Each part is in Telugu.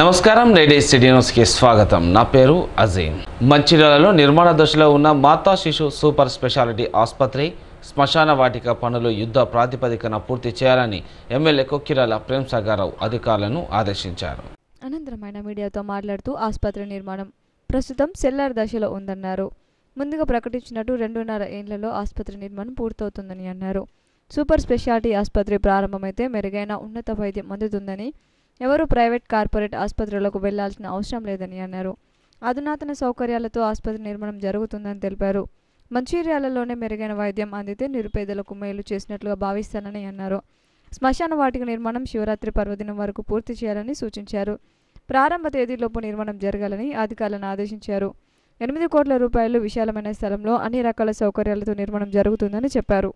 నమస్కారం లేడీస్ సిటీ న్యూస్కి స్వాగతం. నా పేరు అజీమ్. మంచిర్యాలలో నిర్మాణ దశలో ఉన్న మాతా శిశు సూపర్ స్పెషాలిటీ ఆసుపత్రి శ్మశాన వాటిక పనులు యుద్ధ ప్రాతిపదికన పూర్తి చేయాలని ఎమ్మెల్యే కొక్కిరాల ప్రేమ్ సాగర్రావు అధికారులను ఆదేశించారు. అనంతరం ఆయన మీడియాతో మాట్లాడుతూ ఆసుపత్రి నిర్మాణం ప్రస్తుతం సెల్లార్ దశలో ఉందన్నారు. ముందుగా ప్రకటించినట్టు 2.5 ఏళ్లలో ఆసుపత్రి నిర్మాణం పూర్తవుతుందని అన్నారు. సూపర్ స్పెషాలిటీ ఆసుపత్రి ప్రారంభమైతే మెరుగైన ఉన్నత వైద్యం అందుతుందని, ఎవరు ప్రైవేట్ కార్పొరేట్ ఆసుపత్రులకు వెళ్లాల్సిన అవసరం లేదని అన్నారు. అధునాతన సౌకర్యాలతో ఆసుపత్రి నిర్మాణం జరుగుతుందని తెలిపారు. మంచిర్యాలలోనే మెరుగైన వైద్యం అందితే నిరుపేదలకు మేలు చేసినట్లుగా భావిస్తానని అన్నారు. శ్మశాన వాటిక నిర్మాణం శివరాత్రి పర్వదినం వరకు పూర్తి చేయాలని సూచించారు. ప్రారంభ తేదీలోపు నిర్మాణం జరగాలని అధికారులను ఆదేశించారు. 8 కోట్ల రూపాయలు విశాలమైన స్థలంలో అన్ని రకాల సౌకర్యాలతో నిర్మాణం జరుగుతుందని చెప్పారు.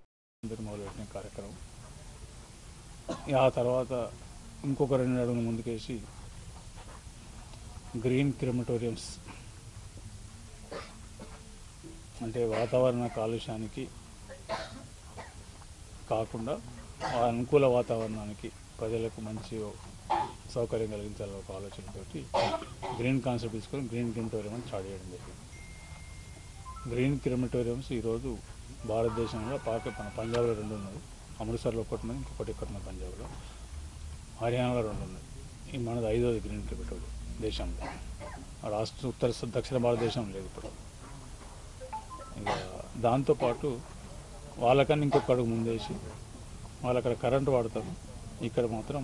ఆ తర్వాత ఇంకొక 2 అడుగులు ముందుకేసి గ్రీన్ క్రిమటోరియంస్ అంటే వాతావరణ కాలుష్యానికి కాకుండా అనుకూల వాతావరణానికి ప్రజలకు మంచి సౌకర్యం కలిగించాలని ఒక ఆలోచనతోటి గ్రీన్ కాన్సెప్ట్ తీసుకొని గ్రీన్ క్రిమటోరియం అని స్టార్ట్ చేయడం జరిగింది. గ్రీన్ క్రిమటోరియంస్ ఈరోజు భారతదేశంలో మన పంజాబ్లో 2 ఉన్నాయి, అమృత్సర్లో ఒకటి ఉన్నది, ఇంకొకటి ఇక్కడ ఉన్న పంజాబ్లో, హర్యానాలో 2 ఉన్నాయి. ఈ మనది 5వ గ్రీన్ క్రిమటోరియం దేశంలో. రాష్ట్ర దక్షిణ భారతదేశం లేదు ఇప్పుడు. ఇక దాంతోపాటు వాళ్ళకన్నా ఇంకొక అడుగు ముందేసి వాళ్ళు అక్కడ కరెంటు వాడతారు, ఇక్కడ మాత్రం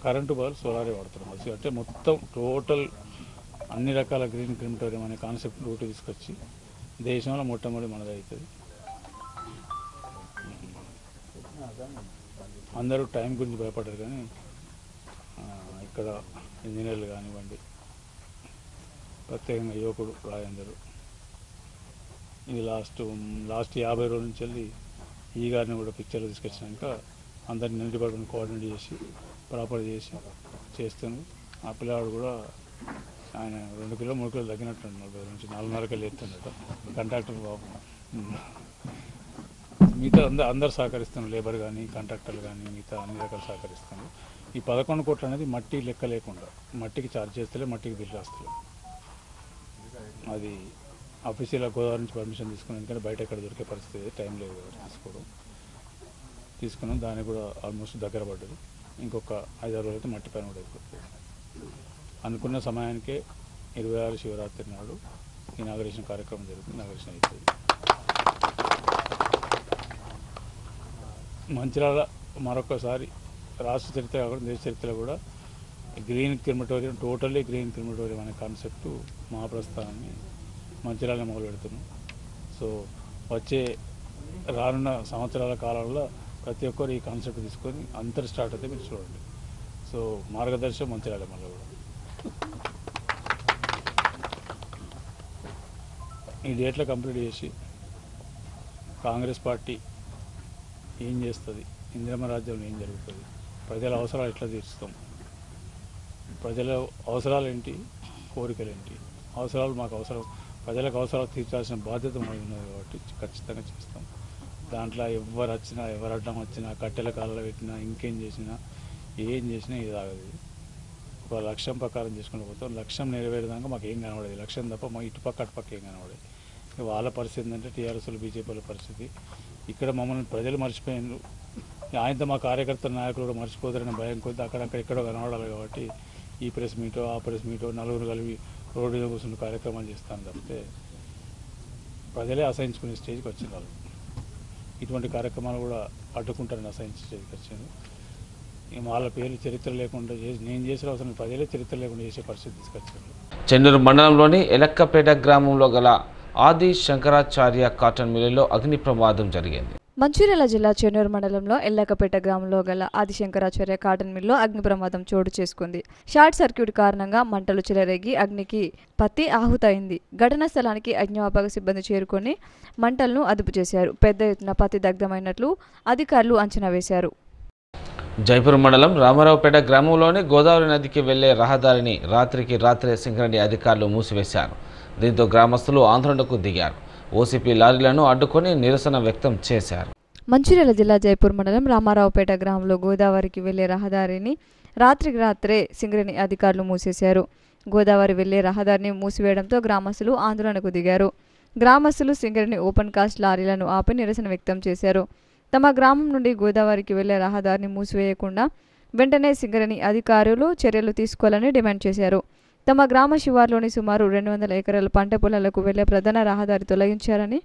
కరెంటు బదులు సోలారే వాడుతున్నారు. అంటే మొత్తం టోటల్ అన్ని రకాల గ్రీన్ క్రిమటోరియం అనే కాన్సెప్ట్ రూట్ తీసుకొచ్చి దేశంలో మొట్టమొదటి మనది అవుతుంది. అందరూ టైం గురించి భయపడ్డారు, కానీ ఇక్కడ ఇంజనీర్లు కానివ్వండి, ప్రత్యేకంగా యువకుడు రాజేందరు ఇది లాస్ట్ 50 రోజుల నుంచి వెళ్ళి ఈ గారిని కూడా పిక్చర్లు తీసుకొచ్చినాక అందరిని ఇంటి పట్టుకుని కోఆర్డినేట్ చేసి ప్రాపర్ చేసి చేస్తాను. ఆ పిల్లవాడు కూడా ఆయన 2 కిలో 3 కిలో తగ్గినట్టు 40 నుంచి 4.5 కిలో ఎత్తున్నట్టు. కాంట్రాక్టర్ బాబు మిగతా అందరు సహకరిస్తాను, లేబర్ కానీ కాంట్రాక్టర్లు కానీ మిగతా అన్ని రకాలు సహకరిస్తాను. ఈ 11 కోట్లు అనేది మట్టి లెక్క లేకుండా మట్టికి ఛార్జ్ చేస్తలే, మట్టికి బిల్ రాస్తలే. అది ఆఫీసులో గోదావరి నుంచి పర్మిషన్ తీసుకున్నాను, ఎందుకంటే బయట ఎక్కడ దొరికే పరిస్థితి టైం లేదు తీసుకున్నాం. దానికి కూడా ఆల్మోస్ట్ దగ్గర పడ్డది. ఇంకొక 5-6 రోజులు అయితే మట్టి పైన కూడా అయిపోతుంది. అనుకున్న సమయానికే 26 శివరాత్రి నాడు ఇనాగరేషన్ కార్యక్రమం జరుగుతుంది. ఇనాగరేషన్ అవుతుంది. మంచిర్యాల మరొకసారి రాష్ట్ర చరిత్ర కాకుండా దేశ చరిత్రలో కూడా green crematorium, totally green crematorium అనే కాన్సెప్టు మహాప్రస్థానాన్ని మంచిర్యాలలో మొదలు పెడుతున్నాం. సో వచ్చే రానున్న సంవత్సరాల కాలంలో ప్రతి ఒక్కరు ఈ కాన్సెప్ట్ తీసుకొని అందరు స్టార్ట్ అయితే మీరు చూడండి. సో మార్గదర్శనం మంచిర్యాల మళ్ళీ కూడా ఈ డేట్లో కంప్లీట్ చేసి కాంగ్రెస్ పార్టీ ఏం చేస్తుంది, ఇందిరమ్మ రాజ్యంలో ఏం జరుగుతుంది, ప్రజల అవసరాలు ఎట్లా తీర్చుతాం, ప్రజల అవసరాలు ఏంటి, కోరికలు ఏంటి, అవసరాలు మాకు అవసరం, ప్రజలకు అవసరాలు తీర్చాల్సిన బాధ్యత మనకు ఉన్నది కాబట్టి ఖచ్చితంగా చేస్తాం. దాంట్లో ఎవరు వచ్చినా, ఎవరు అడ్డం వచ్చినా, కట్టెల కాలలో పెట్టినా, ఇంకేం చేసినా, ఏం చేసినా ఇది ఆగదు. ఒక లక్ష్యం ప్రకారం చేసుకుంటూ పోతాం. లక్ష్యం నెరవేరేదాకా మాకు ఏం కనబడేది, లక్ష్యం తప్ప మాకు ఇటుపక్క అటుపక్క ఏం కనబడేది. వాళ్ళ పరిస్థితి ఏంటంటే టీఆర్ఎస్లు బీజేపీల పరిస్థితి. ఇక్కడ మమ్మల్ని ప్రజలు మర్చిపోయినారు, ఆయనతో మా కార్యకర్తల నాయకులు కూడా మర్చిపోతారనే భయం కొద్ది అక్కడక్కడ ఎక్కడో కనబడాలి. కాబట్టి ఈ ప్రెస్ మీటో ఆ ప్రెస్ మీటో నలుగురు కలిపి రోడ్డు మీద కూర్చుని కార్యక్రమాలు చేస్తాను తప్పితే ప్రజలే అసహించుకునే స్టేజ్కి వచ్చిన వాళ్ళు. ఇటువంటి కార్యక్రమాలు కూడా అడ్డుకుంటారని అసహించే స్టేజ్కి వచ్చింది. వాళ్ళ పేర్లు చరిత్ర లేకుండా నేను చేసిన అవసరం ప్రజలే చరిత్ర లేకుండా చేసే పరిస్థితి తీసుకొచ్చారు. చెన్నూరు మండలంలోని ఎలక్కపేట గ్రామంలో గల ఆది శంకరాచార్య కాటన్ మిల్లులో అగ్ని ప్రమాదం జరిగింది. మంచిర్యాల జిల్లా చెన్నూరు మండలంలో ఎల్లకపేట గ్రామంలో గల ఆదిశంకరాచార్య కాటన్ మిల్లో అగ్ని ప్రమాదం చోటు చేసుకుంది. షార్ట్ సర్క్యూట్ కారణంగా మంటలు చెలరేగి అగ్నికి పత్తి ఆహుతైంది. ఘటనా స్థలానికి అగ్నిమాపక సిబ్బంది చేరుకొని మంటలను అదుపు చేశారు. పెద్ద ఎత్తున పత్తి దగ్ధమైనట్లు అధికారులు అంచనా వేశారు. జైపూర్ మండలం రామారావుపేట గ్రామంలోని గోదావరి నదికి వెళ్లే రహదారిని రాత్రికి రాత్రే సింగరేణి అధికారులు మూసివేశారు. దీంతో గ్రామస్తులు ఆందోళనకు దిగారు. ఓసీపీ లారీలను అడ్డుకొని నిరసన వ్యక్తం చేశారు. మంచిర్యాల జిల్లా జైపూర్ మండలం రామారావుపేట గ్రామంలో గోదావరికి వెళ్లే రహదారిని రాత్రికి రాత్రే సింగరేణి అధికారులు మూసేశారు. గోదావరి వెళ్లే రహదారిని మూసివేయడంతో గ్రామస్తులు ఆందోళనకు దిగారు. గ్రామస్తులు సింగరేణి ఓపెన్ కాస్ట్ లారీలను ఆపి నిరసన వ్యక్తం చేశారు. తమ గ్రామం నుండి గోదావరికి వెళ్లే రహదారిని మూసివేయకుండా వెంటనే సింగరేణి అధికారులు చర్యలు తీసుకోవాలని డిమాండ్ చేశారు. తమ గ్రామ శివార్లోని సుమారు 200 ఎకరాల పంట పొలాలకు వెళ్లే ప్రధాన రహదారి తొలగించారని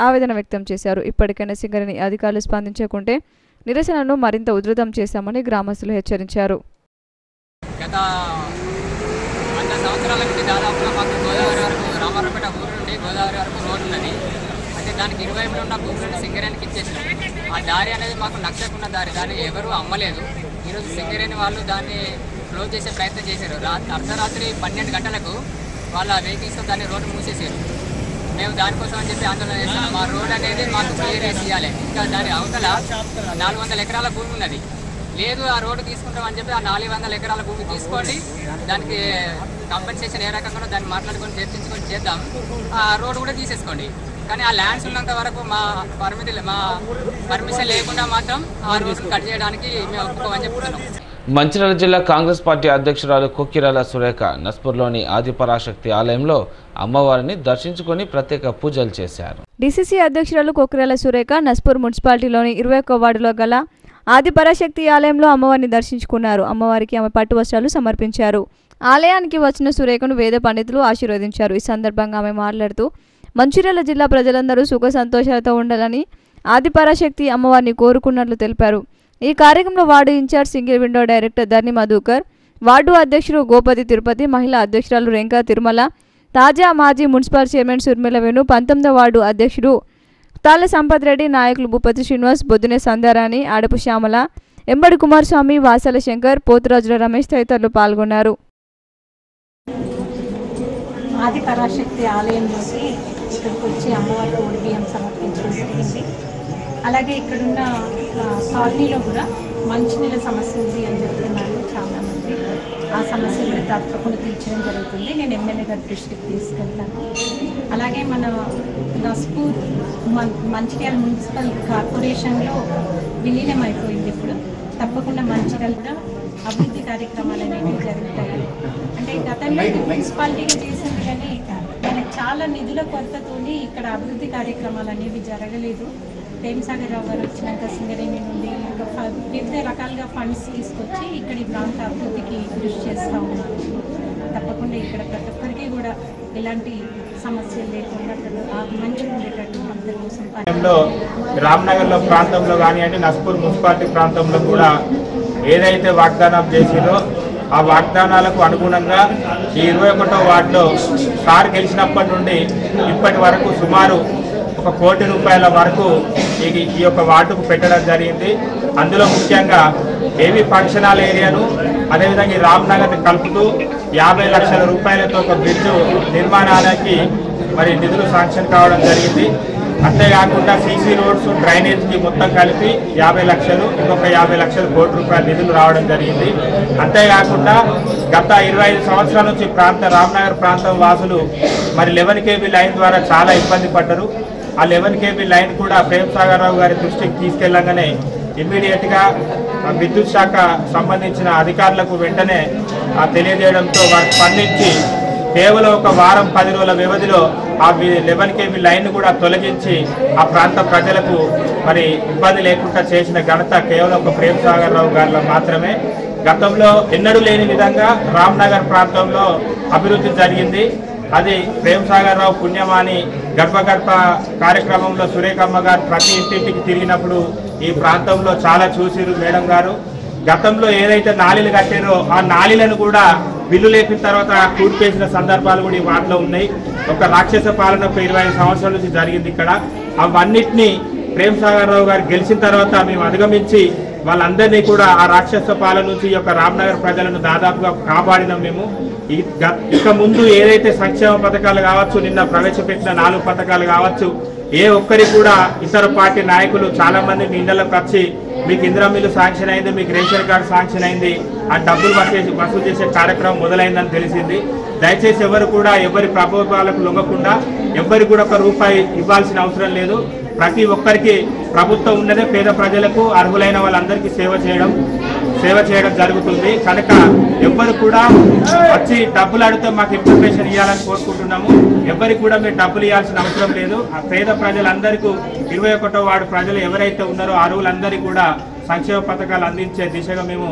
ఆవేదన వ్యక్తం చేశారు. ఇప్పటికైనా సింగరేణి అధికారులు స్పందించకుంటే నిరసనను మరింత ఉధృతం చేశామని గ్రామస్తులు హెచ్చరించారు. గత 100 సంవత్సరాల నుండి దాదాపుగా మాకు గోదావరి వరకు రామారావుపేట ఊరు నుండి గోదావరి వరకు రోడ్డు ఉన్నది. అయితే దానికి ఇరువైపులో ఉన్న భూములను సింగరేణికి ఇచ్చేసినాం. ఆ దారి అనేది మాకు నచ్చకున్న దారి, దాన్ని ఎవరూ అమ్మలేదు. ఈరోజు సింగరేణి వాళ్ళు దాన్ని క్లోజ్ చేసే ప్రయత్నం చేశారు. అర్ధరాత్రి 12 గంటలకు వాళ్ళ వెహికల్స్తో దాన్ని రోడ్డు మూసేసారు. మేము దానికోసం అని చెప్పి ఆందోళన చేస్తాం. మా రోడ్ అనేది మాకు క్లియర్ చేసి ఇవ్వాలి. ఇంకా దాని అవతల 400 ఎకరాల భూమి ఉన్నది. లేదు ఆ రోడ్డు తీసుకుంటామని చెప్పి ఆ 400 ఎకరాల భూమి తీసుకోండి, దానికి కంపెన్సేషన్ ఏ రకంగా దాన్ని మాట్లాడుకొని చర్చించుకొని చేద్దాం, ఆ రోడ్డు కూడా తీసేసుకోండి. కానీ ఆ ల్యాండ్స్ ఉన్నంత వరకు మా పర్మిషన్ లేకుండా మాత్రం ఆ రోడ్డును కట్ చేయడానికి మేము ఒప్పుకోమని చెప్తున్నాం. మంచిర్యాల జిల్లా కాంగ్రెస్ పార్టీ అధ్యక్షురాలు కొక్కిరాల సురేఖ నస్పూర్లోని ఆదిపరాశక్తి ఆలయంలో అమ్మవారిని దర్శించుకొని ప్రత్యేక పూజలు చేశారు. డీసీసీ అధ్యక్షురాలు కొక్కిరాల సురేఖ నస్పూర్ మున్సిపాలిటీలోని 21వ వార్డులో గల ఆదిపరాశక్తి ఆలయంలో అమ్మవారిని దర్శించుకున్నారు. అమ్మవారికి ఆమె పట్టు వస్త్రాలు సమర్పించారు. ఆలయానికి వచ్చిన సురేఖను వేద పండితులు ఆశీర్వదించారు. ఈ సందర్భంగా ఆమె మాట్లాడుతూ మంచిర్యాల జిల్లా ప్రజలందరూ సుఖ సంతోషాలతో ఉండాలని ఆదిపరాశక్తి అమ్మవారిని కోరుకున్నట్లు తెలిపారు. ఈ కార్యక్రమంలో ward in-charge single window director Dharni Madhukar, ward అధ్యక్షుడు గోపతి తిరుపతి, మహిళా అధ్యక్షురాలు రేంకా తిరుమల, తాజా మాజీ మున్సిపల్ చైర్మన్ సుర్మిల వేణు, 19వ వార్డు అధ్యక్షుడు తాళ్ళ సంపత్ రెడ్డి, నాయకులు భూపతి శ్రీనివాస్, బొద్దునే సంధ్యారాణి, ఆడపు శ్యామల, ఎంబడి కుమారస్వామి, వాసల శంకర్, పోతురాజుల రమేష్ తదితరులు పాల్గొన్నారు. ఆదిపరాశక్తి ఆలయంలోకి ఇక్కడికి వచ్చి అమ్మవారికి ఓడి బియ్యం సమర్పించడం జరిగింది. అలాగే ఇక్కడున్న కాలనీలో కూడా మంచినీళ్ళ సమస్య ఉంది అని చెప్తున్నారు చాలామంది. ఆ సమస్యలు తప్పకుండా తీర్చడం జరుగుతుంది. నేను ఎమ్మెల్యే గారి దృష్టికి తీసుకెళ్తాను. అలాగే మన నస్పూర్ మంచిర్యాల మున్సిపల్ కార్పొరేషన్లో విలీనం అయిపోయింది. ఇప్పుడు తప్పకుండా మంచిర్యాల కూడా అభివృద్ధి కార్యక్రమాలు అనేవి జరుగుతాయి. అంటే గతంలో మున్సిపాలిటీగా చేసింది కానీ మనకి చాలా నిధుల కొరతతోని ఇక్కడ అభివృద్ధి కార్యక్రమాలు అనేవి జరగలేదు. ప్రేమసాగర్ రావు గారు వచ్చినాక సింగరేణి నుండి వివిధ రకాలుగా ఫండ్స్ తీసుకొచ్చి ఇక్కడ ఈ ప్రాంత అభివృద్ధికి కృషి చేస్తూ ఉన్నారు. తప్పకుండా ఇక్కడ ప్రతి ఒక్కరికి కూడా ఎలాంటి సమస్యలు లేకుండా మంచిగా ఉండేటట్టు అందరి కోసం రామ్నగర్లో ప్రాంతంలో కానివ్వండి, నస్పూర్ మున్సిపాలిటీ ప్రాంతంలో కూడా ఏదైతే వాగ్దానం చేసిందో ఆ వాగ్దానాలకు అనుగుణంగా ఈ 21వ వార్డులో సార్ గెలిచినప్పటి నుండి ఇప్పటి వరకు సుమారు 1 కోటి రూపాయల వరకు ఈ యొక్క వార్డుకు పెట్టడం జరిగింది. అందులో ముఖ్యంగా ఏవి ఫంక్షన్ హాల్ ఏరియాను అదేవిధంగా ఈ రామ్నగర్ని కలుపుతూ 50 లక్షల రూపాయలతో ఒక బ్రిడ్జ్ నిర్మాణానికి మరి నిధులు శాంక్షన్ కావడం జరిగింది. అంతేకాకుండా సీసీ రోడ్స్, డ్రైనేజ్కి మొత్తం కలిపి 50 లక్షలు, ఇంకొక 50 లక్షల కోటి రూపాయల నిధులు రావడం జరిగింది. అంతేకాకుండా గత 25 సంవత్సరాల నుంచి రామ్నగర్ ప్రాంతం వాసులు మరి 11 KB లైన్ ద్వారా చాలా ఇబ్బంది పడ్డారు. ఆ 11 KB లైన్ కూడా ప్రేమసాగర్ రావు గారి దృష్టికి తీసుకెళ్లగానే ఇమ్మీడియట్గా విద్యుత్ శాఖ సంబంధించిన అధికారులకు వెంటనే తెలియజేయడంతో వారు స్పందించి కేవలం ఒక వారం 10 రోజుల వ్యవధిలో ఆ 11 KB లైన్ కూడా తొలగించి ఆ ప్రాంత ప్రజలకు మరి ఇబ్బంది లేకుండా చేసిన ఘనత కేవలం ఒక ప్రేమసాగర్ రావు గారిలో మాత్రమే. గతంలో ఎన్నడూ లేని విధంగా రామ్నగర్ ప్రాంతంలో అభివృద్ధి జరిగింది. అది ప్రేమసాగర్ రావు పుణ్యమాని గర్భగర్భ కార్యక్రమంలో సురేఖమ్మ గారు ప్రతి ఇంటింటికి తిరిగినప్పుడు ఈ ప్రాంతంలో చాలా చూసిరు మేడం గారు. గతంలో ఏదైతే నాలీలు కట్టారో ఆ నాలీలను కూడా బిల్లు లేపిన తర్వాత కూర్పేసిన సందర్భాలు కూడా ఈ వార్డులో ఉన్నాయి. ఒక రాక్షస పాలన 25 సంవత్సరాల నుంచి జరిగింది ఇక్కడ. అవన్నిటినీ ప్రేమసాగర్ రావు గారు గెలిచిన తర్వాత మేము అధిగమించి వాళ్ళందరినీ కూడా ఆ రాక్షస పాలన నుంచి ఈ యొక్క రామ్నగర్ ప్రజలను దాదాపుగా కాపాడినాం మేము. ఇక ముందు ఏదైతే సంక్షేమ పథకాలు కావచ్చు, నిన్న ప్రవేశపెట్టిన 4 పథకాలు కావచ్చు, ఏ ఒక్కరికి కూడా ఇతర పార్టీ నాయకులు చాలా మంది మీ ఇళ్లకు వచ్చి మీకు ఇందిరా మిల్లు శాంక్షన్ అయింది, మీకు రేషన్ కార్డు శాంక్షన్ అయింది, ఆ డబ్బులు వసూలు చేసే కార్యక్రమం మొదలైందని తెలిసింది. దయచేసి ఎవరు కూడా ఎవరి ప్రభుత్వాలకు లొంగకుండా ఎవరికి కూడా 1 రూపాయి ఇవ్వాల్సిన అవసరం లేదు. ప్రతి ఒక్కరికి ప్రభుత్వం ఉన్నదే పేద ప్రజలకు అర్హులైన వాళ్ళందరికీ సేవ చేయడం. సేవ చేయడం జరుగుతుంది. కనుక ఎవ్వరు కూడా వచ్చి డబ్బులు అడిగితే మాకు ఇన్ఫర్మేషన్ ఇవ్వాలని కోరుకుంటున్నాము. ఎవరికి కూడా మీరు డబ్బులు ఇవ్వాల్సిన అవసరం లేదు. ఆ పేద ప్రజలందరికీ 21వ వార్డు ప్రజలు ఎవరైతే ఉన్నారో అర్హులందరికీ కూడా సంక్షేమ పథకాలు అందించే దిశగా మేము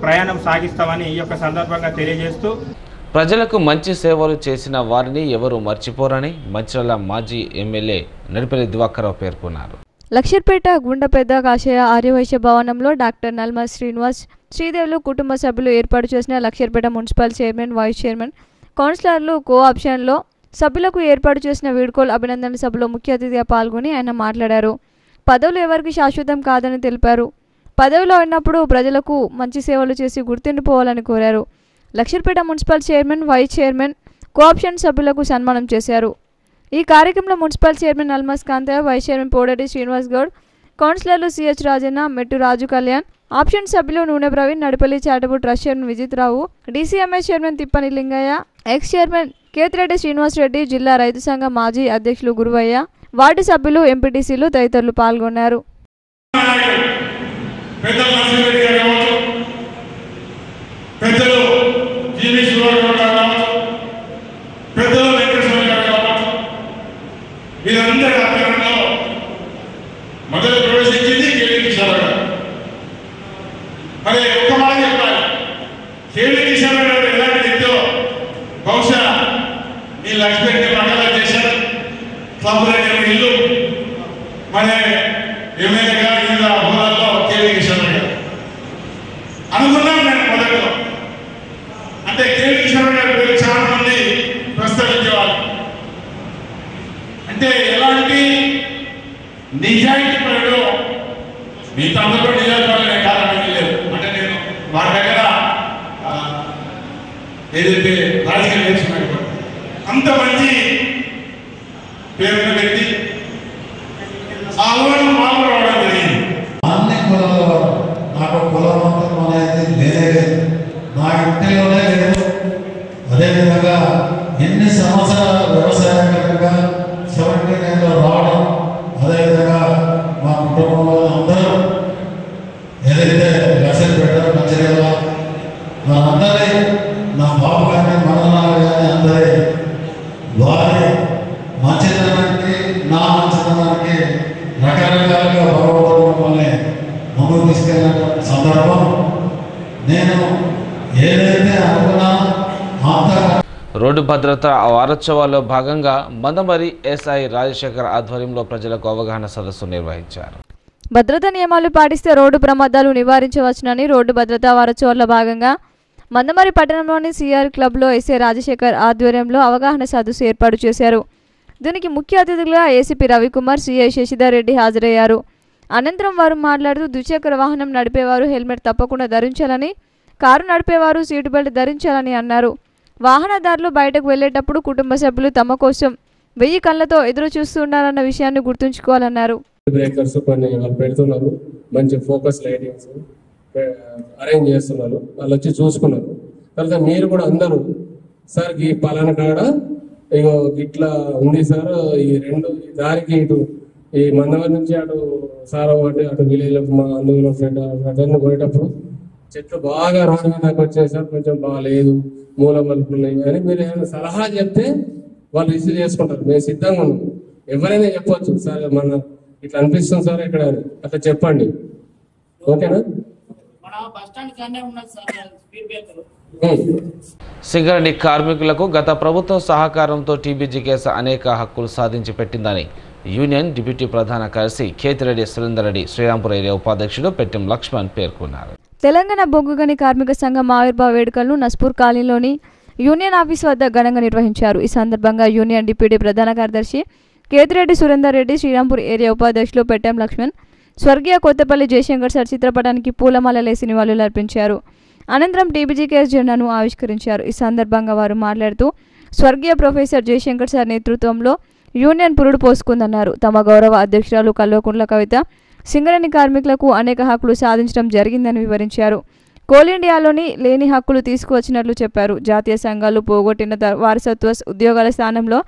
ప్రయాణం సాగిస్తామని ఈ యొక్క సందర్భంగా తెలియజేస్తూ, ప్రజలకు మంచి సేవలు చేసిన వారిని ఎవరు మర్చిపోరని మంచిర్యాల మాజీ ఎమ్మెల్యే నడిపల్లి దివాకర్రావు పేర్కొన్నారు. లక్షర్పేట గుండెపెద్ద కాషాయ ఆర్యవైశ్య భవనంలో డాక్టర్ నల్మ శ్రీనివాస్ శ్రీదేవులు కుటుంబ సభ్యులు ఏర్పాటు చేసిన Luxettipet municipal chairman, vice chairman, కౌన్సిలర్లు కోఆప్షన్లో సభ్యులకు ఏర్పాటు చేసిన వీడ్కోలు అభినందన సభలో ముఖ్య అతిథిగా పాల్గొని ఆయన మాట్లాడారు. పదవులు ఎవరికి శాశ్వతం కాదని తెలిపారు. పదవిలో ఉన్నప్పుడు ప్రజలకు మంచి సేవలు చేసి గుర్తుండిపోవాలని కోరారు. Laksharpet municipal chairman, vice chairman, cooption సభ్యులకు సన్మానం చేశారు. ఈ కార్యక్రమంలో municipal chairman Almas Kantaiah, vice chairman Podati Srinivas Goud, కౌన్సిలర్లు సిహెచ్ రాజన్న, మెట్టు రాజు కళ్యాణ్, ఆప్షన్ సభ్యులు Noone Praveen, Nadipalli charitable trust chairman Vijith Rao, DCMS chairman Tippani Lingaiah, ex chairman Ketireddy Srinivas Reddy, జిల్లా రైతు సంఘం మాజీ అధ్యక్షులు గురువయ్య, వార్డు సభ్యులు, ఎంపీటీసీలు తదితరులు పాల్గొన్నారు. వీరందరి ఆధ్వర్యంలో మొదలు ప్రవేశించింది కేవీ కిషోర్ గారు. మరి ఒక్క మాట చెప్పాలి, కేవీ కిషోర్ గారు ఎలాంటి వ్యక్తో బహుశా ఈ లక్ష్మీ మండలం చేశారు. క్లబ్లో ఇల్లు మరి ఎమ్మెల్యేగా వివిధ హోదాల్లో కేవీ కిషోర్ గారు అనుకున్నాను నేను మొదట్లో. అంటే కేవీ కిషోర్ గారి పేరు చాలా మంది ప్రస్తావించేవాళ్ళు. అంటే ఎలాంటి నిజాయితీ పరుడు, మిగతా అందరూ నిజాయితీ పరులనే కారణం లేదు. అంటే నేను వారి దగ్గర ఏదైతే రాజకీయం నేర్చుకున్నాడు అంత మంచి పేరున్న వ్యక్తి. ఆ ఊరు మామూలు రావడం జరిగింది. అన్ని కులాల నాకు కులమంతం అనేది లేనే లేదు, నా ఇంటిలోనే లేదు. అదేవిధంగా ఎన్ని సంవత్సరాలు వ్యవసాయకరంగా 79లో రావడం, అదేవిధంగా మా కుటుంబంలో అందరూ ఏదైతే లక్షలు పెట్టారో మంచిర్యాల మనందరి, నా బాబు కానీ మననాలు కానీ అందరి వారి మంచితనానికి, నా మంచితనానికి రకరకాలుగా భగవంతుడు మమ్మల్ని ముందుకు తీసుకెళ్ళిన సందర్భం. నేను ఏదైతే అనుకున్నానో అంత రోడ్డు భద్రత వారోత్సవాల్లో భాగంగా మందమరి ఎస్ఐ రాజశేఖర్ ఆధ్వర్యంలో ప్రజలకు అవగాహన సదస్సు నిర్వహించారు. భద్రతా నియమాలు పాటిస్తే రోడ్డు ప్రమాదాలు నివారించవచ్చునని రోడ్డు భద్రతా వారోత్సవాల్లో భాగంగా మందమరి పట్టణంలోని సిఆర్ క్లబ్లో ఎస్ఐ రాజశేఖర్ ఆధ్వర్యంలో అవగాహన సదస్సు ఏర్పాటు చేశారు. దీనికి ముఖ్య అతిథులుగా ఏసీపీ రవికుమార్, సిఐ శశిధర్ రెడ్డి హాజరయ్యారు. అనంతరం వారు మాట్లాడుతూ ద్విచక్ర వాహనం నడిపేవారు హెల్మెట్ తప్పకుండా ధరించాలని, కారు నడిపేవారు సీటు బెల్ట్ ధరించాలని అన్నారు. వాహనదారులు బయటకు వెళ్లేటప్పుడు కుటుంబ సభ్యులు తమ కోసం 1000 కళ్ళతో ఎదురు చూస్తున్నారన్న విషయాన్ని గుర్తుంచుకోవాలన్నారు. బ్రేకర్స్ కొన్ని వాళ్ళు పెడుతున్నారు, మంచి ఫోకస్ లైటింగ్స్ అరేంజ్ చేస్తున్నారు, వాళ్ళు వచ్చి చూసుకున్నారు. తర్వాత మీరు కూడా అందరూ సార్ ఈ పలానా కాడ ఇగో ఇట్లా ఉంది సార్, ఈ రెండు దారికి ఇటు ఈ మందవరి నుంచి అటు సారో అటు విలేజ్ మా అందులో ఫ్రెండ్ పోయేటప్పుడు చెట్లు బాగా రోడ్డు మీదకి వచ్చాయి సార్, కొంచెం బాగాలేదు, మూల మలుపులు ఉన్నాయి అని మీరు ఏమైనా సలహా చెప్తే వాళ్ళు రిసీవ్ చేసుకుంటారు. మేము సిద్ధంగా ఉన్నాం. ఎవరైనా చెప్పొచ్చు సార్ మన ఇట్లా అనిపిస్తుంది సార్ ఇక్కడ అని, అట్లా చెప్పండి. ఓకేనా? సింగరేణి కార్మికులకు గత ప్రభుత్వం సహకారంతో టీబీజీకేఎస్ అనేక హక్కులు సాధించి పెట్టిందని యూనియన్ డిప్యూటీ ప్రధాన కార్యదర్శి కేతిరెడ్డి సురేందర్ రెడ్డి శ్రీరాంపూర్ ఏరియా ఉపాధ్యక్షుడు పెట్టెం లక్ష్మణ్ పేర్కొన్నారు. తెలంగాణ బొగ్గుగని కార్మిక సంఘం ఆవిర్భావ వేడుకలను నస్పూర్ కాలనీలోని యూనియన్ ఆఫీస్ వద్ద ఘనంగా నిర్వహించారు. ఈ సందర్భంగా యూనియన్ డిప్యూటీ ప్రధాన కార్యదర్శి కేతిరెడ్డి సురేందర్ రెడ్డి, శ్రీరాంపూర్ ఏరియా ఉపాధ్యక్షులు పెట్టెం లక్ష్మణ్ స్వర్గీయ కొత్తపల్లి జయశంకర్ సార్ చిత్రపటానికి పూలమాలలేసి నివాళులు అర్పించారు. అనంతరం టీబీజీకేఎస్ జెండాను ఆవిష్కరించారు. ఈ సందర్భంగా వారు మాట్లాడుతూ స్వర్గీయ ప్రొఫెసర్ జయశంకర్ సార్ నేతృత్వంలో యూనియన్ పురుడు పోసుకుందన్నారు. తమ గౌరవ అధ్యక్షురాలు కల్వకుంట్ల కవిత సింగరేణి కార్మికులకు అనేక హక్కులు సాధించడం జరిగిందని వివరించారు. కోల్ ఇండియాలోని లేని హక్కులు తీసుకువచ్చినట్లు చెప్పారు. జాతీయ సంఘాలు పోగొట్టిన వారసత్వ ఉద్యోగాల స్థానంలో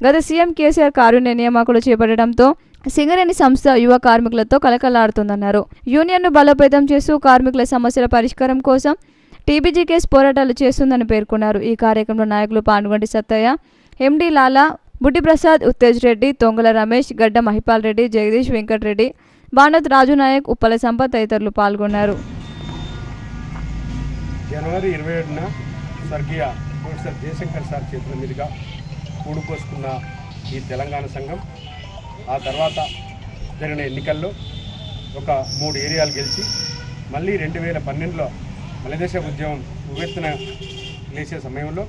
గత సీఎం కేసీఆర్ కారుణ్య నియామకులు చేపట్టడంతో సింగరేణి సంస్థ యువ కార్మికులతో కలకలాడుతుందన్నారు. యూనియన్ను బలోపేతం చేస్తూ కార్మికుల సమస్యల పరిష్కారం కోసం టీబీజీకేఎస్ పోరాటాలు చేస్తుందని పేర్కొన్నారు. ఈ కార్యక్రమంలో నాయకులు పానుగంటి సత్తయ్య, ఎండి లాలా, బుడ్డి ప్రసాద్, ఉత్తేజ్ రెడ్డి, తొంగల రమేష్, గడ్డ మహిపాల్ రెడ్డి, జగదీష్, వెంకటరెడ్డి, బానత్ రాజు నాయక్, ఉప్పల సంపత్ తదితరులు పాల్గొన్నారు. జనవరి 27న స్వర్గీయ ప్రొఫెసర్ జయశంకర్ సార్ చేతుల మీదుగా కూడుకోసుకున్న ఈ తెలంగాణ సంఘం ఆ తర్వాత జరిగిన ఎన్నికల్లో ఒక 3 ఏరియాలు గెలిచి మళ్ళీ 2012లో మలదేశ ఉద్యమం ఉవ్వెత్తున లేచే సమయంలో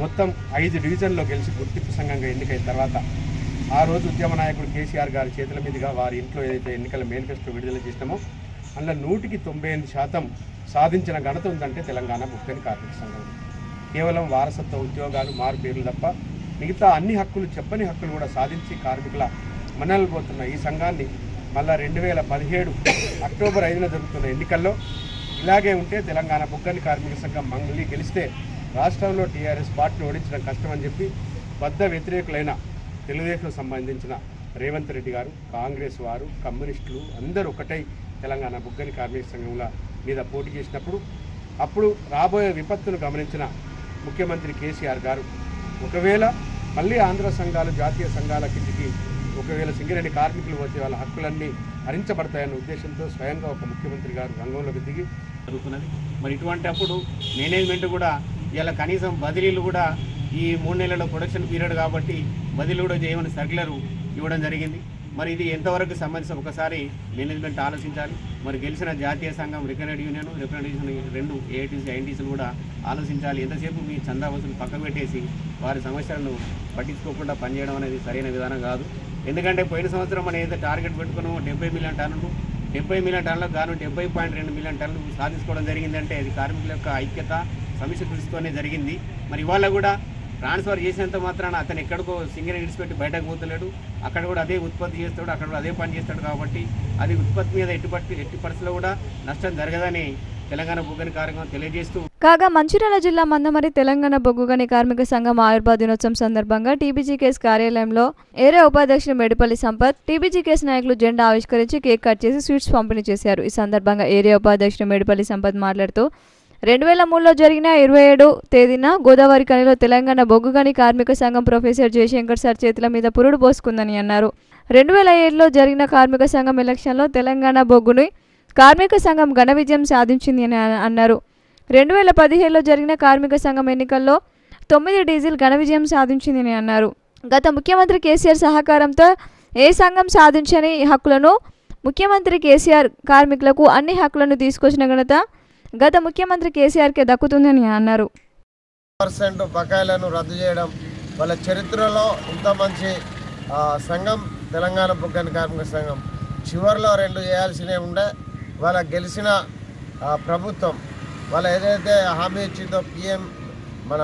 మొత్తం 5 డివిజన్లో గెలిచి గుర్తింపు సంఘంగా ఎన్నికైన తర్వాత ఆ రోజు ఉద్యమ నాయకుడు కేసీఆర్ గారి చేతుల మీదుగా వారి ఇంట్లో ఏదైతే ఎన్నికల మేనిఫెస్టో విడుదల చేసినామో అందులో 100% సాధించిన ఘనత ఉందంటే తెలంగాణ బొగ్గని కార్మిక సంఘం. కేవలం వారసత్వ ఉద్యోగాలు మారు పేర్లు తప్ప మిగతా అన్ని హక్కులు, చెప్పని హక్కులు కూడా సాధించి కార్మికుల మన్ననలు పోతున్న ఈ సంఘాన్ని మళ్ళా 2017 అక్టోబర్ 5న జరుగుతున్న ఎన్నికల్లో ఇలాగే ఉంటే తెలంగాణ బొగ్గని కార్మిక సంఘం మళ్ళీ గెలిస్తే రాష్ట్రంలో టీఆర్ఎస్ పార్టీని ఓడించడం కష్టమని చెప్పి బద్ద వ్యతిరేకులైన తెలుగుదేశం సంబంధించిన రేవంత్ రెడ్డి గారు, కాంగ్రెస్ వారు, కమ్యూనిస్టులు అందరూ ఒకటై తెలంగాణ బొగ్గని కార్మిక సంఘంల మీద పోటీ చేసినప్పుడు అప్పుడు రాబోయే విపత్తును గమనించిన ముఖ్యమంత్రి కేసీఆర్ గారు ఒకవేళ మళ్ళీ ఆంధ్ర సంఘాలు, జాతీయ సంఘాల కిందికి ఒకవేళ సింగరేణి కార్మికులు పోతే వాళ్ళ హక్కులన్నీ హరించబడతాయన్న ఉద్దేశంతో స్వయంగా ఒక ముఖ్యమంత్రి గారు రంగంలోకి దిగి జరుగుతున్నది. మరి ఇటువంటి అప్పుడు మేనేజ్మెంట్ కూడా ఇలా కనీసం బదిలీలు కూడా ఈ 3 నెలల ప్రొడక్షన్ పీరియడ్ కాబట్టి బదిలీ కూడా చేయమని సర్క్యులర్ ఇవ్వడం జరిగింది. మరి ఇది ఎంతవరకు సంబంధించి ఒకసారి మేనేజ్మెంట్ ఆలోచించాలి. మరి గెలిచిన జాతీయ సంఘం రికగ్నైజ్డ్ యూనియన్, రికగ్నైజ్డ్ 2 ఏఐటీసీ, ఐఎన్టీసీలు కూడా ఆలోచించాలి. ఎంతసేపు మీ చందా వసూలు పక్కన పెట్టేసి వారి సమస్యలను పట్టించుకోకుండా పనిచేయడం అనేది సరైన విధానం కాదు. ఎందుకంటే పోయిన సంవత్సరం మనం ఏదైతే టార్గెట్ పెట్టుకున్నామో 70 మిలియన్ టన్నులు, 70 మిలియన్ టన్నులకు గాను 70.2 మిలియన్ టన్నులు సాధించుకోవడం జరిగిందంటే అది కార్మికుల యొక్క ఐక్యత, సమిష్టి కృషితోనే జరిగింది. మరి ఇవాళ కూడా ట్రాన్స్ఫర్ చేసినంత మాత్రాన అతను ఎక్కడికో సింగరేణి విడిచిపెట్టి బయటకు పోతలేడు, అక్కడ కూడా అదే ఉత్పత్తి చేస్తాడు, అక్కడ కూడా అదే పని చేస్తాడు. కాబట్టి అది ఉత్పత్తి మీద ఎట్టి పరిస్థితుల్లో కూడా నష్టం జరగదని తెలంగాణ బొగ్గని కార్యక్రమం తెలియజేస్తూ కాగా మంచిర్యాల జిల్లా మందమరి తెలంగాణ బొగ్గుగని కార్మిక సంఘం ఆవిర్భావ దినోత్సవం సందర్భంగా టీబీజీకేఎస్ కార్యాలయంలో ఏరియా ఉపాధ్యక్షుడు మేడిపల్లి సంపత్, టీబీజీకేఎస్ నాయకులు జెండా ఆవిష్కరించి కేక్ కట్ చేసి స్వీట్స్ పంపిణీ చేశారు. ఈ సందర్భంగా ఏరియా ఉపాధ్యక్షుడు మేడిపల్లి సంపత్ మాట్లాడుతూ 2003లో జరిగిన 27 తేదీన గోదావరి కనిలో తెలంగాణ బొగ్గుగని కార్మిక సంఘం ప్రొఫెసర్ జయశంకర్ సార్ చేతుల మీద పురుడు పోసుకుందని అన్నారు. 2007లో జరిగిన కార్మిక సంఘం ఎలక్షన్లో తెలంగాణ బొగ్గుని కార్మిక సంఘం ఘన విజయం సాధించింది అని అన్నారు. 2017లో జరిగిన కార్మిక సంఘం ఎన్నికల్లో 9 డీజిల్ ఘన విజయం సాధించిందని అన్నారు. గత ముఖ్యమంత్రి కేసీఆర్ సహకారంతో ఏ సంఘం సాధించని హక్కులను ముఖ్యమంత్రి కేసీఆర్ కార్మికులకు అన్ని హక్కులను తీసుకొచ్చిన ఘనత గత ముఖ్యమంత్రి కేసీఆర్కే దక్కుతుందని అన్నారు. 1% బకాయిలను రద్దు చేయడం, వాళ్ళ చరిత్రలో ఇంత మంచి సంఘం తెలంగాణ బొగ్గని కార్మిక సంఘం చివరిలో 2 చేయాల్సినవి ఉండే. వాళ్ళ గెలిచిన ప్రభుత్వం వాళ్ళ ఏదైతే హామీ ఇచ్చిందో పిఎం మన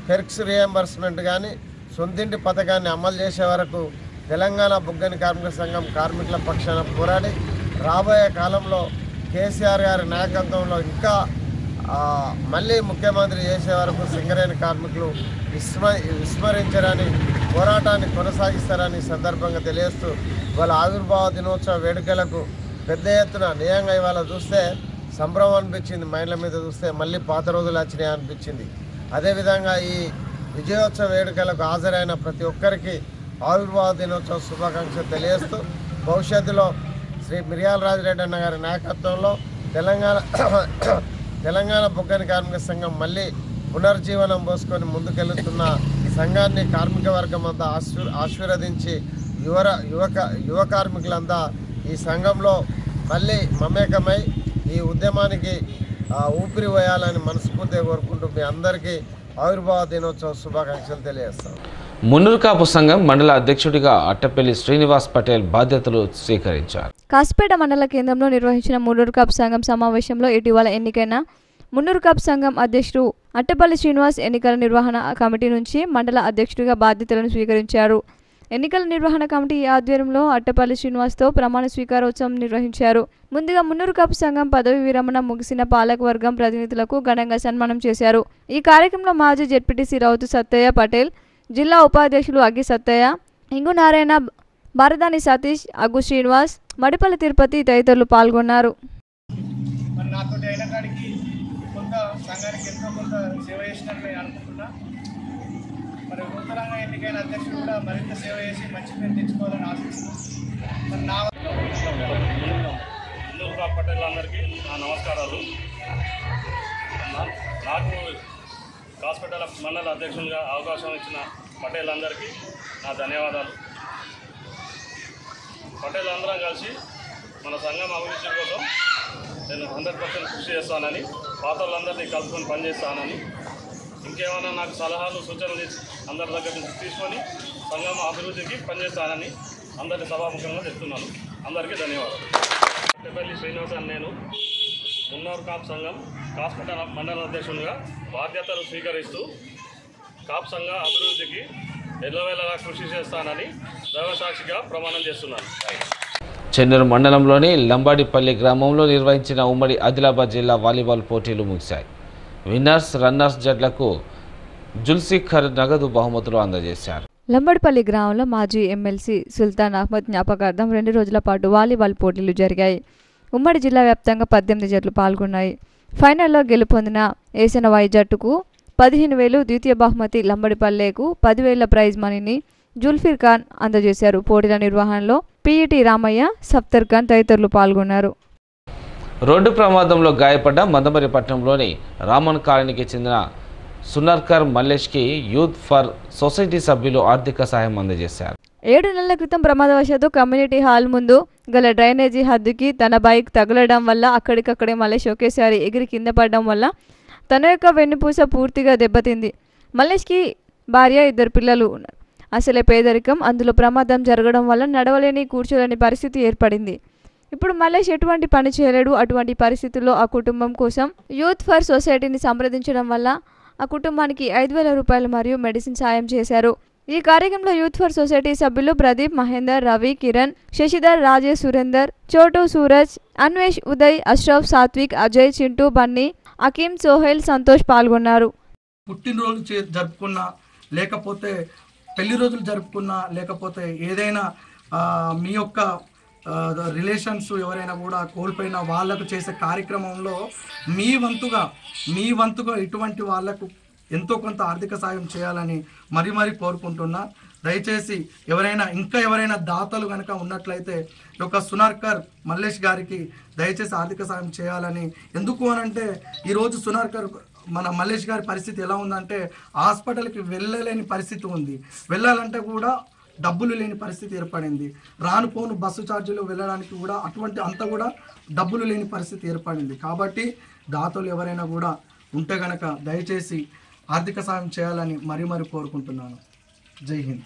ఫెర్క్స్ రియంబర్స్మెంట్ కానీ సొంతింటి పథకాన్ని అమలు చేసే వరకు తెలంగాణ బొగ్గని కార్మిక సంఘం కార్మికుల పక్షాన పోరాడి రాబోయే కాలంలో కేసీఆర్ గారి నాయకత్వంలో ఇంకా మళ్ళీ ముఖ్యమంత్రి చేసే వరకు సింగరేణి కార్మికులు విస్మరించరని పోరాటాన్ని కొనసాగిస్తారని సందర్భంగా తెలియజేస్తూ వాళ్ళ ఆవిర్భావ దినోత్సవ వేడుకలకు పెద్ద ఎత్తున నిజంగా ఇవాళ చూస్తే సంభ్రమం అనిపించింది, మైండ్ల మీద చూస్తే మళ్ళీ పాత రోజులు వచ్చినాయి అనిపించింది. అదేవిధంగా ఈ విజయోత్సవ వేడుకలకు హాజరైన ప్రతి ఒక్కరికి ఆవిర్భావ దినోత్సవ శుభాకాంక్షలు తెలియజేస్తూ భవిష్యత్తులో శ్రీ మిర్యాల రాజిరెడ్డి అన్న గారి నాయకత్వంలో తెలంగాణ బొగ్గని కార్మిక సంఘం మళ్ళీ పునర్జీవనం పోసుకొని ముందుకెళ్తున్న సంఘాన్ని కార్మిక వర్గం అంతా ఆశీర్వదించి యువ కార్మికులంతా ఈ సంఘంలో మళ్ళీ మమేకమై ఈ ఉద్యమానికి ఊపిరి వేయాలని మనస్ఫూర్తిగా కోరుకుంటూ మీ అందరికీ ఆవిర్భావ దినోత్సవ శుభాకాంక్షలు తెలియజేస్తాం. మున్నూరు కాపు సంఘం మండల అధ్యక్షుడిగా అట్టపల్లి శ్రీనివాస్ పటేల్ బాధ్యతలు స్వీకరించారు. కాసిపేట మండల కేంద్రంలో నిర్వహించిన మున్నూరు కాపు సంఘం సమావేశంలో ఇటీవల ఎన్నికైన మున్నూరు కాపు సంఘం అధ్యక్షుడు అట్టపల్లి శ్రీనివాస్ ఎన్నికల నిర్వహణ కమిటీ నుంచి మండల అధ్యక్షుడిగా బాధ్యతలను స్వీకరించారు. ఎన్నికల నిర్వహణ కమిటీ ఆధ్వర్యంలో అట్టపల్లి శ్రీనివాస్తో ప్రమాణ స్వీకారోత్సవం నిర్వహించారు. ముందుగా మున్నూరు కాపు సంఘం పదవి విరమణ ముగిసిన పాలకవర్గం ప్రతినిధులకు ఘనంగా సన్మానం చేశారు. ఈ కార్యక్రమంలో మాజీ జెడ్పీటీసీ రౌతు సత్తయ్య పటేల్, జిల్లా ఉపాధ్యక్షులు అగ్గి సత్తయ్య, ఇంగు నారాయణ, భారదాని సతీష్, అగ్గు శ్రీనివాస్, మడిపల్లి తిరుపతి తదితరులు పాల్గొన్నారు. మరి నాతో అయిన కాడికి కొంత సంఘానికి ఎంతో కొంత సేవ చేసినట్లు అనుకుంటున్నా. మరి నూతనంగా ఎన్నికైన అధ్యక్షుడు కూడా మరింత సేవ చేసి మంచి పేరు తెచ్చుకోవాలని ఆశిస్తున్నాను. మరి నా పటేల్ అందరికీ నా నమస్కారాలు. నాకు హాస్పిటల్ మండల అధ్యక్షునిగా అవకాశం ఇచ్చిన పటేల్ అందరికీ నా ధన్యవాదాలు. పటేల్ అందరం కలిసి మన సంఘం అభివృద్ధి కోసం నేను 100% కృషి చేస్తానని, పాత వాళ్ళందరినీ కలుపుకొని పనిచేస్తానని, ఇంకేమైనా నాకు సలహాలు సూచనలు అందరి దగ్గర నుంచి తీసుకొని సంఘం అభివృద్ధికి పనిచేస్తానని అందరి సభాముఖంగా చెప్తున్నాను. అందరికీ ధన్యవాదాలు. పెద్దపల్లి శ్రీనివాస్ అని నేను మున్నూరు కాప్ సంఘం హాస్పిటల్ మండల అధ్యక్షునిగా బాధ్యతలు స్వీకరిస్తూ కాప్ సంఘ అభివృద్ధికి ఎల్లవేళలా కృషి చేస్తానని దైవసాక్షిగా ప్రమాణం చేస్తున్నాను. చెన్నూరు మండలంలోని లంబాడిపల్లి గ్రామంలో నిర్వహించిన ఉమ్మడి ఆదిలాబాద్ జిల్లా వాలీబాల్ పోటీలు ముగిశాయి. విన్నర్స్, రన్నర్స్ జట్లకు జుల్సిఖర్ నగదు బహుమతులు అందజేశారు. లంబడిపల్లి గ్రామంలో మాజీ ఎమ్మెల్సీ సుల్తాన్ అహ్మద్ జ్ఞాపకార్థం 2 రోజుల పాటు వాలీబాల్ పోటీలు జరిగాయి. ఉమ్మడి జిల్లా వ్యాప్తంగా 18 జట్లు పాల్గొన్నాయి. ఫైనల్లో గెలుపొందిన ఏసనవాయి జట్టుకు 15,000, ద్వితీయ బహుమతి లంబడిపల్లెకు 10,000 ప్రైజ్ మనీని జుల్ఫిర్ ఖాన్ అందజేశారు. పోటీల నిర్వహణలో పిఈటి రామయ్య, సఫ్తర్ ఖాన్ తదితరులు పాల్గొన్నారు. రోడ్డు ప్రమాదంలో గాయపడ్డ మందమరిపట్నంలోని రామన్ కాలనీకి చెందిన సునర్కర్ మల్లేష్కి యూత్ ఫర్ సొసైటీ సభ్యులు ఆర్థిక సాయం అందజేశారు. 7 నెలల క్రితం ప్రమాదవశాత్తు కమ్యూనిటీ హాల్ ముందు గల డ్రైనేజీ హద్దుకి తన బైక్ తగలడం వల్ల అక్కడికక్కడే మల్లేష్ ఒకేసారి ఎగిరి కింద పడడం వల్ల తన యొక్క వెన్నుపూస పూర్తిగా దెబ్బతింది. మల్లేష్కి భార్య, 2 పిల్లలు ఉన్నారు. అసలే పేదరికం, అందులో ప్రమాదం జరగడం వల్ల నడవలేని, కూర్చోలేని పరిస్థితి ఏర్పడింది. ఇప్పుడు మల్లేష్ ఎటువంటి పని చేయలేడు. అటువంటి పరిస్థితుల్లో ఆ కుటుంబం కోసం యూత్ ఫర్ సొసైటీని సంప్రదించడం వల్ల ఆ కుటుంబానికి 5,000 రూపాయలు మరియు మెడిసిన్ సాయం చేశారు. ఈ కార్యక్రమంలో యూత్ ఫర్ సొసైటీ సభ్యులు ప్రదీప్, మహేందర్, రవి, కిరణ్, శశిధర్, రాజేష్, సురేందర్, చోటు, సూరజ్, అన్వేష్, ఉదయ్, అష్రఫ్, సాత్విక్, అజయ్, చింటూ, బన్నీ, అకీం, సోహెల్, సంతోష్ పాల్గొన్నారు. పుట్టినరోజు జరుపుకున్నా, లేకపోతే పెళ్లి రోజులు జరుపుకున్నా, లేకపోతే ఏదైనా మీ యొక్క రిలేషన్స్ ఎవరైనా కూడా కోల్పోయిన వాళ్ళకు చేసే కార్యక్రమంలో మీ వంతుగా ఇటువంటి వాళ్లకు ఎంతో కొంత ఆర్థిక సాయం చేయాలని మరీ కోరుకుంటున్నా. దయచేసి ఎవరైనా దాతలు కనుక ఉన్నట్లయితే ఈ యొక్క సునార్కర్ మల్లేష్ గారికి దయచేసి ఆర్థిక సాయం చేయాలని. ఎందుకు అనంటే ఈరోజు సునార్కర్ మన మల్లేష్ గారి పరిస్థితి ఎలా ఉందంటే హాస్పిటల్కి వెళ్ళలేని పరిస్థితి ఉంది. వెళ్ళాలంటే కూడా డబ్బులు లేని పరిస్థితి ఏర్పడింది. రాను పోను బస్సు ఛార్జీలు వెళ్ళడానికి కూడా అంతా కూడా డబ్బులు లేని పరిస్థితి ఏర్పడింది. కాబట్టి దాతలు ఎవరైనా కూడా ఉంటే గనక దయచేసి ఆర్థిక సాయం చేయాలని మరీ కోరుకుంటున్నాను. జై హింద్.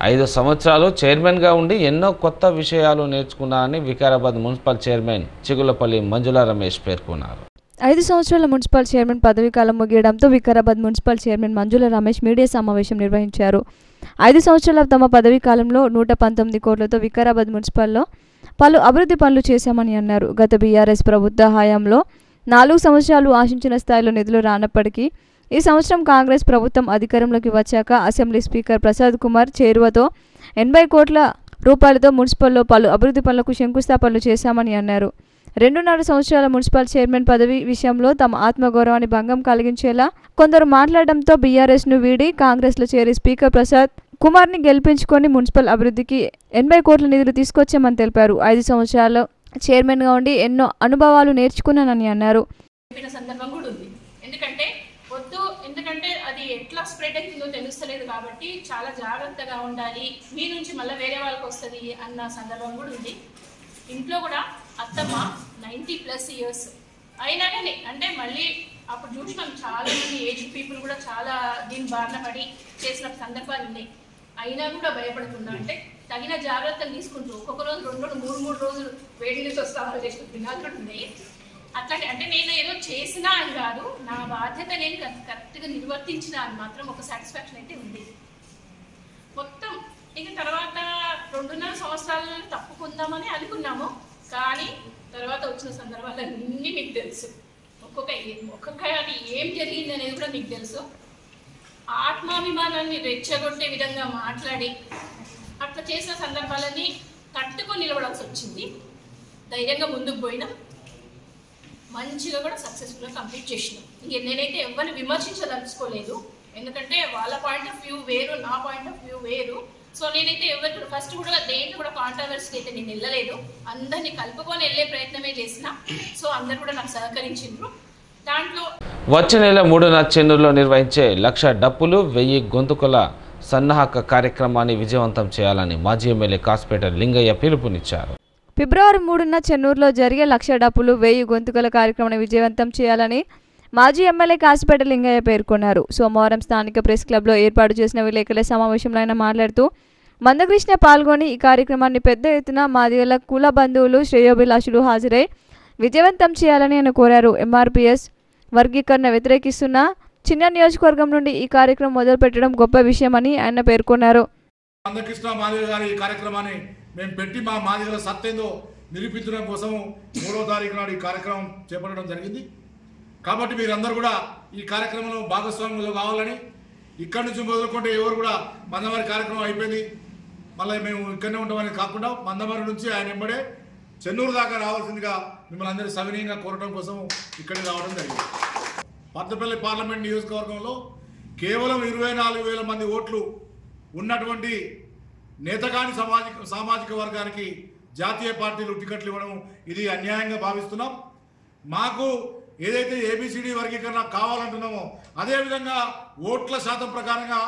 5 సంవత్సరాలు చైర్మన్గా ఉండి ఎన్నో కొత్త విషయాలు నేర్చుకున్నానని వికారాబాద్ మున్సిపల్ చైర్మన్ చిగులపల్లి మంజుల రమేష్ పేర్కొన్నారు. 5 సంవత్సరాల మున్సిపల్ చైర్మన్ పదవీ కాలం ముగియడంతో వికారాబాద్ మున్సిపల్ చైర్మన్ మంజుల రమేష్ మీడియా సమావేశం నిర్వహించారు. 5 సంవత్సరాల తమ పదవీ కాలంలో 119 కోట్లతో వికారాబాద్ మున్సిపల్లో పలు అభివృద్ధి పనులు చేశామని అన్నారు. గత బీఆర్ఎస్ ప్రభుత్వ హయాంలో 4 సంవత్సరాలు ఆశించిన స్థాయిలో నిధులు రానప్పటికీ ఈ సంవత్సరం కాంగ్రెస్ ప్రభుత్వం అధికారంలోకి వచ్చాక అసెంబ్లీ స్పీకర్ ప్రసాద్ కుమార్ చేరువతో 80 కోట్ల రూపాయలతో మున్సిపల్లో పలు అభివృద్ధి పనులకు శంకుస్థాపనలు చేశామని అన్నారు. 2.5 సంవత్సరాల మున్సిపల్ చైర్మన్ పదవి విషయంలో తమ ఆత్మగౌరవాన్ని భంగం కలిగించేలా కొందరు మాట్లాడడంతో బీఆర్ఎస్ను వీడి కాంగ్రెస్లో చేరి స్పీకర్ ప్రసాద్ కుమార్ని గెలిపించుకొని మున్సిపల్ అభివృద్ధికి 80 కోట్ల నిధులు తీసుకొచ్చామని తెలిపారు. 5 సంవత్సరాలు చైర్మన్గా ఉండి ఎన్నో అనుభవాలు నేర్చుకున్నానని అన్నారు. సందర్భం కూడా ఉంది. ఎందుకంటే అది ఎట్లా స్ప్రెడ్ అవుతుందో తెలుస్తలేదు కాబట్టి చాలా జాగ్రత్తగా ఉండాలి. మీ నుంచి మళ్ళీ వేరే వాళ్ళకి వస్తుంది అన్న సందర్భం కూడా ఉంది. ఇంట్లో కూడా అత్తమ్మ 90+ ఇయర్స్ అయినా కానీ అంటే మళ్ళీ అప్పుడు చూసినాం చాలా మంది ఏజ్డ్ పీపుల్ కూడా చాలా దీని బారిన పడి చేసిన సందర్భాలు ఉన్నాయి. అయినా కూడా భయపడుతున్నా అంటే తగిన జాగ్రత్తలు తీసుకుంటూ ఒక్కొక్క రోజు 2-3 రోజులు వేడి నుంచి వస్తామని చేసుకుంటున్నా ఉన్నాయి. అట్లాంటి అంటే నేను ఏదో చేసినా అని కాదు, నా బాధ్యత నేను కరెక్ట్గా నిర్వర్తించిన అని మాత్రం ఒక సాటిస్ఫాక్షన్ అయితే ఉంది. మొత్తం ఇక తర్వాత 2.5 సంవత్సరాలు తప్పుకుందామని అనుకున్నాము. కానీ తర్వాత వచ్చిన సందర్భాలన్నీ మీకు తెలుసు. ఒక్కొక్కటి ఏం జరిగింది అనేది కూడా మీకు తెలుసు. ఆత్మాభిమానాన్ని రెచ్చగొట్టే విధంగా మాట్లాడి అట్లా చేసిన సందర్భాలని తట్టుకొని నిలబడాల్సి వచ్చింది. ధైర్యంగా ముందుకు పోయినాం, మంచిగా కూడా సక్సెస్ఫుల్గా కంప్లీట్ చేసినాం. ఇంక నేనైతే ఎవరిని విమర్శించదలుచుకోలేదు, ఎందుకంటే వాళ్ళ పాయింట్ ఆఫ్ వ్యూ వేరు, నా పాయింట్ ఆఫ్ వ్యూ వేరు. సో నేనైతే ఎవరు ఫస్ట్ కూడా దేంట్లో కూడా కాంట్రవర్సీకి అయితే నేను వెళ్ళలేదు, అందరినీ కలుపుకొని వెళ్ళే ప్రయత్నమే చేసిన. సో అందరు కూడా నాకు సహకరించిండ్రు. దాంట్లో వచ్చే నెల 3న చెన్నూరులో నిర్వహించే 1,00,000 డప్పులు 1000 గొంతుకల సన్నాహక కార్యక్రమాన్ని విజయవంతం చేయాలని మాజీ ఎమ్మెల్యే కాసుపేట లింగయ్య పిలుపునిచ్చారు. ఫిబ్రవరి 3న చెన్నూరులో జరిగే 1,00,000 డప్పులు 1000 గొంతుకల కార్యక్రమాన్ని విజయవంతం చేయాలని మాజీ ఎమ్మెల్యే కాసుపేట లింగయ్య పేర్కొన్నారు. సోమవారం స్థానిక ప్రెస్ క్లబ్లో ఏర్పాటు చేసిన విలేకరుల సమావేశంలో ఆయన మాట్లాడుతూ మందకృష్ణ పాల్గొని ఈ కార్యక్రమాన్ని పెద్ద ఎత్తున మాదిగల కుల బంధువులు శ్రేయోభిలాషులు హాజరై విజయవంతం చేయాలని ఆయన కోరారు. ఎంఆర్పీఎస్ వర్గీకరణ వ్యతిరేకిస్తున్న చిన్న నియోజకవర్గం నుండి ఈ కార్యక్రమం మొదలుపెట్టడం గొప్ప విషయమని ఆయన పేర్కొన్నారు. మందకృష్ణ మాదిగ గారి ఈ కార్యక్రమాన్ని మేము పెట్టి మా మాదిగల సత్తేందో నిరూపించడం కోసం 3వ తారీఖు నాడు ఈ కార్యక్రమం చేపట్టడం జరిగింది. కాబట్టి మీరందరూ కూడా ఈ కార్యక్రమంలో భాగస్వాములు కావాలని, ఇక్కడి నుంచి మొదలుకుంటే ఎవరు కూడా మందమరి కార్యక్రమం అయిపోయింది మళ్ళీ మేము ఇక్కడనే ఉంటామని కాకుండా మందమరి నుంచి ఆయన వెంబడే చెన్నూరు దాకా రావాల్సిందిగా మిమ్మల్ని అందరూ సవినీయంగా కోరడం కోసం ఇక్కడికి రావడం జరిగింది. పద్దపల్లి పార్లమెంట్ నియోజకవర్గంలో కేవలం 24,000 మంది ఓట్లు ఉన్నటువంటి నేతగాని సామాజిక వర్గానికి జాతీయ పార్టీలు టికెట్లు ఇవ్వడం ఇది అన్యాయంగా భావిస్తున్నాం. మాకు ఏదైతే ఏబిసిడి వర్గీకరణ కావాలంటున్నామో అదేవిధంగా ఓట్ల శాతం ప్రకారంగా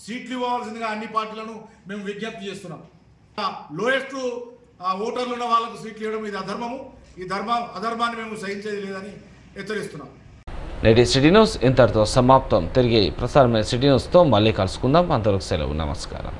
సీట్లు ఇవ్వాల్సిందిగా అన్ని పార్టీలను మేము విజ్ఞప్తి చేస్తున్నాం. లోయెస్ట్ ఓటర్లు ఉన్న వాళ్ళకు సీట్లు ఇవ్వడం ఇది అధర్మము. ఈ అధర్మాన్ని మేము సహించేది లేదని హెచ్చరిస్తున్నాం. నేటి సిటీ న్యూస్ ఇంతటితో సమాప్తం. తిరిగి ప్రసారమైన సిటీ న్యూస్తో మళ్ళీ కలుసుకుందాం. అంతవరకు సెలవు. నమస్కారం.